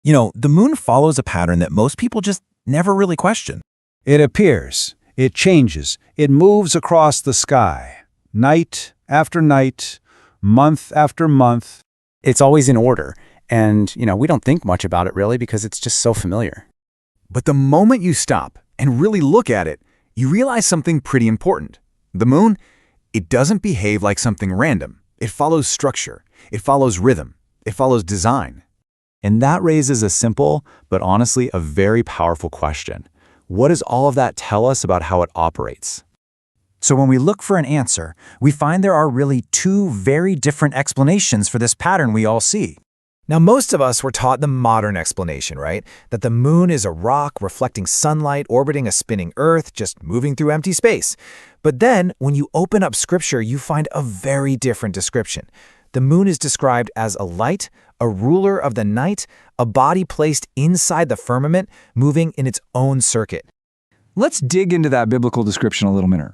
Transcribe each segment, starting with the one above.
The moon follows a pattern that most people just never really question. It appears, it changes, it moves across the sky, night after night, month after month. It's always in order, and, we don't think much about it really because it's just so familiar. But the moment you stop and really look at it, you realize something pretty important. The moon, it doesn't behave like something random. It follows structure. It follows rhythm. It follows design. And that raises a simple, but honestly a very powerful question. What does all of that tell us about how it operates? So when we look for an answer, we find there are really two very different explanations for this pattern we all see. Now, most of us were taught the modern explanation, right? That the moon is a rock reflecting sunlight orbiting a spinning Earth, just moving through empty space. But then, when you open up Scripture, you find a very different description. The moon is described as a light, a ruler of the night, a body placed inside the firmament, moving in its own circuit. Let's dig into that biblical description a little minute.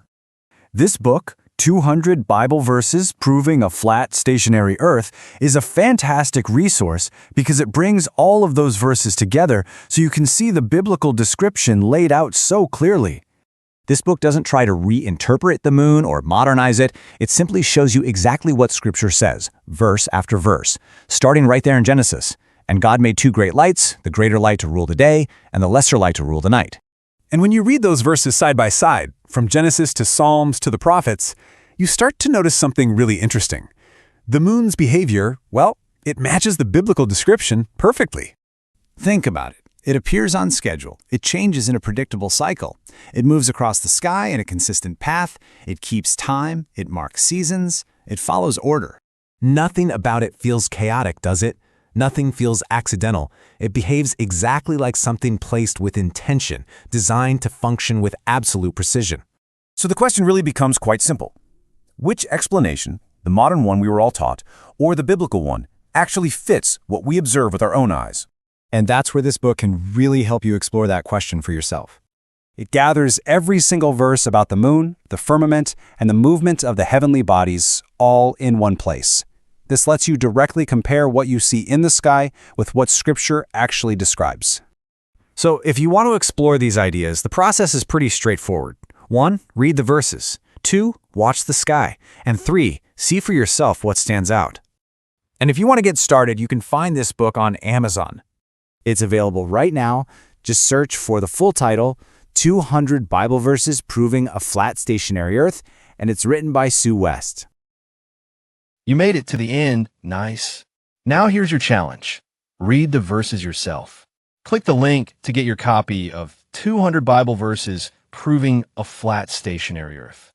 This book, 200 Bible Verses Proving a Flat, Stationary Earth, is a fantastic resource because it brings all of those verses together so you can see the biblical description laid out so clearly. This book doesn't try to reinterpret the moon or modernize it. It simply shows you exactly what Scripture says, verse after verse, starting right there in Genesis. And God made two great lights, the greater light to rule the day, and the lesser light to rule the night. And when you read those verses side by side, from Genesis to Psalms to the prophets, you start to notice something really interesting. The moon's behavior, well, it matches the biblical description perfectly. Think about it. It appears on schedule. It changes in a predictable cycle. It moves across the sky in a consistent path. It keeps time. It marks seasons. It follows order. Nothing about it feels chaotic, does it? Nothing feels accidental. It behaves exactly like something placed with intention, designed to function with absolute precision. So the question really becomes quite simple. Which explanation, the modern one we were all taught, or the biblical one, actually fits what we observe with our own eyes? And that's where this book can really help you explore that question for yourself. It gathers every single verse about the moon, the firmament, and the movement of the heavenly bodies all in one place. This lets you directly compare what you see in the sky with what Scripture actually describes. So if you want to explore these ideas, the process is pretty straightforward. 1, read the verses. 2, watch the sky. And 3, see for yourself what stands out. And if you want to get started, you can find this book on Amazon. It's available right now. Just search for the full title, 200 Bible Verses Proving a Flat, Stationary Earth, and it's written by Sue West. You made it to the end. Nice. Now here's your challenge. Read the verses yourself. Click the link to get your copy of 200 Bible Verses Proving a Flat, Stationary Earth.